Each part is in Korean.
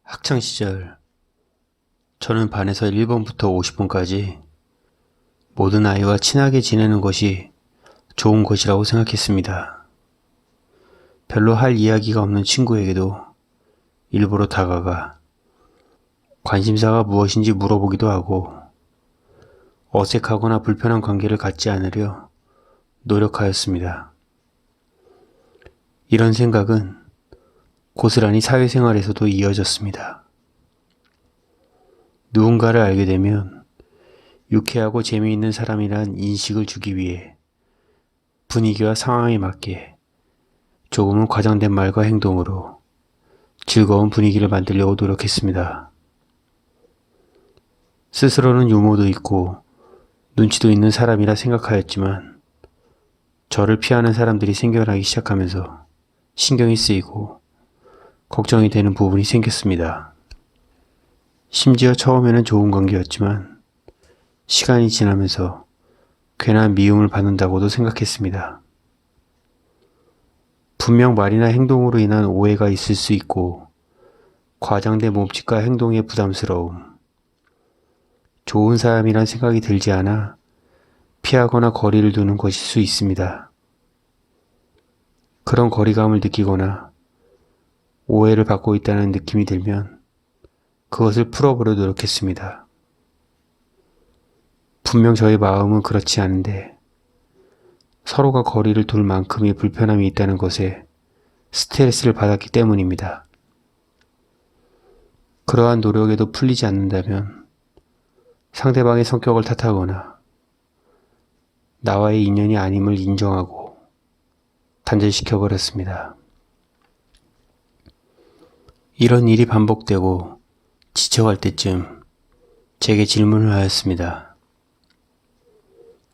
학창시절 저는 반에서 1번부터 50번까지 모든 아이와 친하게 지내는 것이 좋은 것이라고 생각했습니다. 별로 할 이야기가 없는 친구에게도 일부러 다가가 관심사가 무엇인지 물어보기도 하고 어색하거나 불편한 관계를 갖지 않으려 노력하였습니다. 이런 생각은 고스란히 사회생활에서도 이어졌습니다. 누군가를 알게 되면 유쾌하고 재미있는 사람이란 인식을 주기 위해 분위기와 상황에 맞게 조금은 과장된 말과 행동으로 즐거운 분위기를 만들려고 노력했습니다. 스스로는 유머도 있고 눈치도 있는 사람이라 생각하였지만 저를 피하는 사람들이 생겨나기 시작하면서 신경이 쓰이고 걱정이 되는 부분이 생겼습니다. 심지어 처음에는 좋은 관계였지만 시간이 지나면서 괜한 미움을 받는다고도 생각했습니다. 분명 말이나 행동으로 인한 오해가 있을 수 있고 과장된 몸짓과 행동의 부담스러움, 좋은 사람이란 생각이 들지 않아 피하거나 거리를 두는 것일 수 있습니다. 그런 거리감을 느끼거나 오해를 받고 있다는 느낌이 들면 그것을 풀어보려 노력했습니다. 분명 저의 마음은 그렇지 않은데 서로가 거리를 둘 만큼의 불편함이 있다는 것에 스트레스를 받았기 때문입니다. 그러한 노력에도 풀리지 않는다면 상대방의 성격을 탓하거나 나와의 인연이 아님을 인정하고 단절시켜버렸습니다. 이런 일이 반복되고 지쳐갈 때쯤 제게 질문을 하였습니다.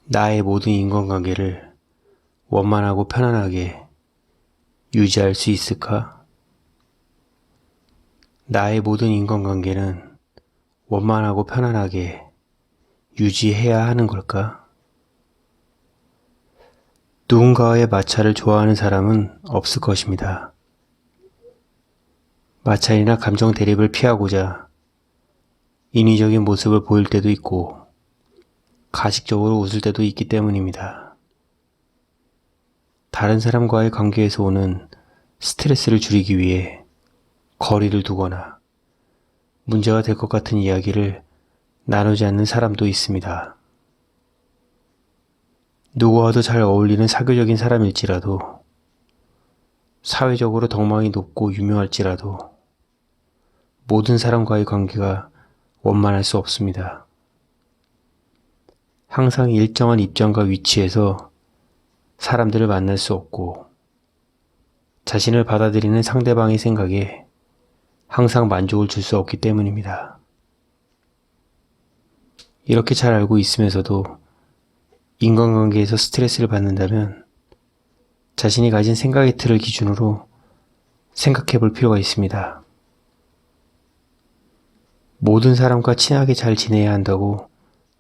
나의 모든 인간관계를 원만하고 편안하게 유지할 수 있을까? 나의 모든 인간관계는 원만하고 편안하게 유지해야 하는 걸까? 누군가와의 마찰을 좋아하는 사람은 없을 것입니다. 마찰이나 감정 대립을 피하고자 인위적인 모습을 보일 때도 있고 가식적으로 웃을 때도 있기 때문입니다. 다른 사람과의 관계에서 오는 스트레스를 줄이기 위해 거리를 두거나 문제가 될 것 같은 이야기를 나누지 않는 사람도 있습니다. 누구와도 잘 어울리는 사교적인 사람일지라도 사회적으로 덕망이 높고 유명할지라도 모든 사람과의 관계가 원만할 수 없습니다. 항상 일정한 입장과 위치에서 사람들을 만날 수 없고 자신을 받아들이는 상대방의 생각에 항상 만족을 줄 수 없기 때문입니다. 이렇게 잘 알고 있으면서도 인간관계에서 스트레스를 받는다면 자신이 가진 생각의 틀을 기준으로 생각해 볼 필요가 있습니다. 모든 사람과 친하게 잘 지내야 한다고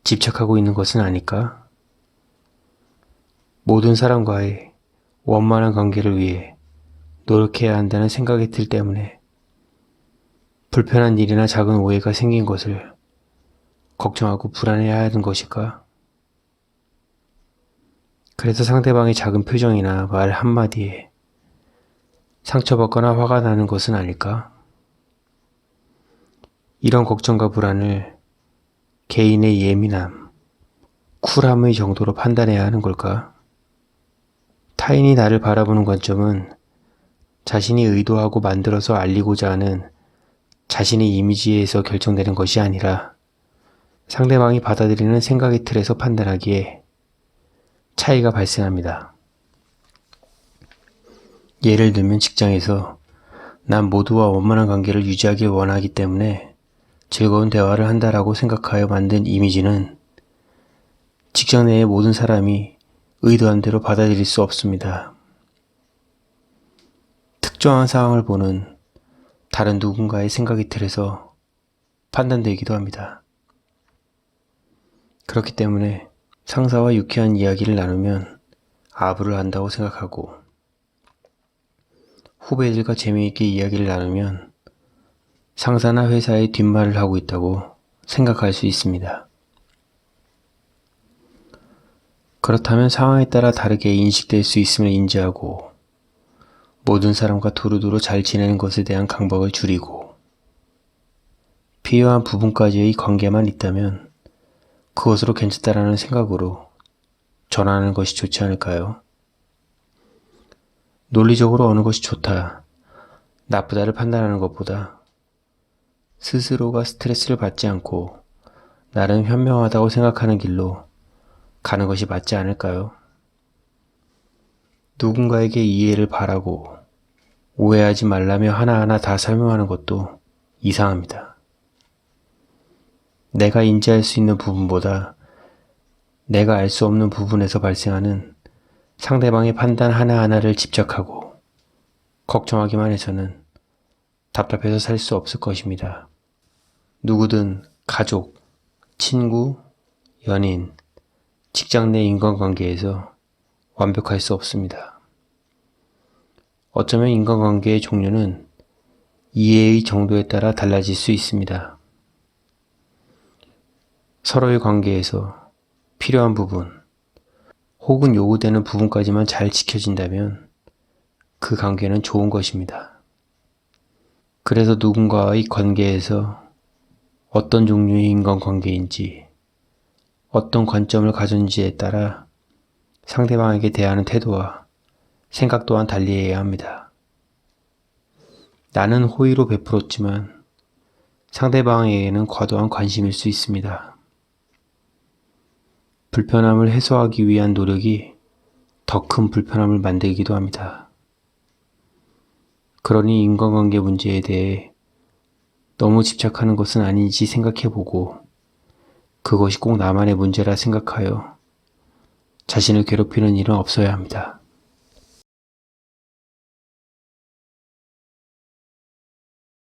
집착하고 있는 것은 아닐까? 모든 사람과의 원만한 관계를 위해 노력해야 한다는 생각의 틀 때문에 불편한 일이나 작은 오해가 생긴 것을 걱정하고 불안해야 하는 것일까? 그래서 상대방의 작은 표정이나 말 한마디에 상처받거나 화가 나는 것은 아닐까? 이런 걱정과 불안을 개인의 예민함, 쿨함의 정도로 판단해야 하는 걸까? 타인이 나를 바라보는 관점은 자신이 의도하고 만들어서 알리고자 하는 자신의 이미지에서 결정되는 것이 아니라 상대방이 받아들이는 생각의 틀에서 판단하기에 차이가 발생합니다. 예를 들면 직장에서 난 모두와 원만한 관계를 유지하길 원하기 때문에 즐거운 대화를 한다라고 생각하여 만든 이미지는 직장 내의 모든 사람이 의도한 대로 받아들일 수 없습니다. 특정한 상황을 보는 다른 누군가의 생각의 틀에서 판단되기도 합니다. 그렇기 때문에 상사와 유쾌한 이야기를 나누면 아부를 한다고 생각하고 후배들과 재미있게 이야기를 나누면 상사나 회사의 뒷말을 하고 있다고 생각할 수 있습니다. 그렇다면 상황에 따라 다르게 인식될 수 있음을 인지하고 모든 사람과 두루두루 잘 지내는 것에 대한 강박을 줄이고 필요한 부분까지의 관계만 있다면 그것으로 괜찮다라는 생각으로 전환하는 것이 좋지 않을까요? 논리적으로 어느 것이 좋다, 나쁘다를 판단하는 것보다 스스로가 스트레스를 받지 않고 나름 현명하다고 생각하는 길로 가는 것이 맞지 않을까요? 누군가에게 이해를 바라고 오해하지 말라며 하나하나 다 설명하는 것도 이상합니다. 내가 인지할 수 있는 부분보다 내가 알 수 없는 부분에서 발생하는 상대방의 판단 하나하나를 집착하고 걱정하기만 해서는 답답해서 살 수 없을 것입니다. 누구든 가족, 친구, 연인, 직장 내 인간관계에서 완벽할 수 없습니다. 어쩌면 인간관계의 종류는 이해의 정도에 따라 달라질 수 있습니다. 서로의 관계에서 필요한 부분 혹은 요구되는 부분까지만 잘 지켜진다면 그 관계는 좋은 것입니다. 그래서 누군가의 관계에서 어떤 종류의 인간관계인지 어떤 관점을 가졌는지에 따라 상대방에게 대하는 태도와 생각 또한 달리해야 합니다. 나는 호의로 베풀었지만 상대방에게는 과도한 관심일 수 있습니다. 불편함을 해소하기 위한 노력이 더 큰 불편함을 만들기도 합니다. 그러니 인간관계 문제에 대해 너무 집착하는 것은 아닌지 생각해보고 그것이 꼭 나만의 문제라 생각하여 자신을 괴롭히는 일은 없어야 합니다.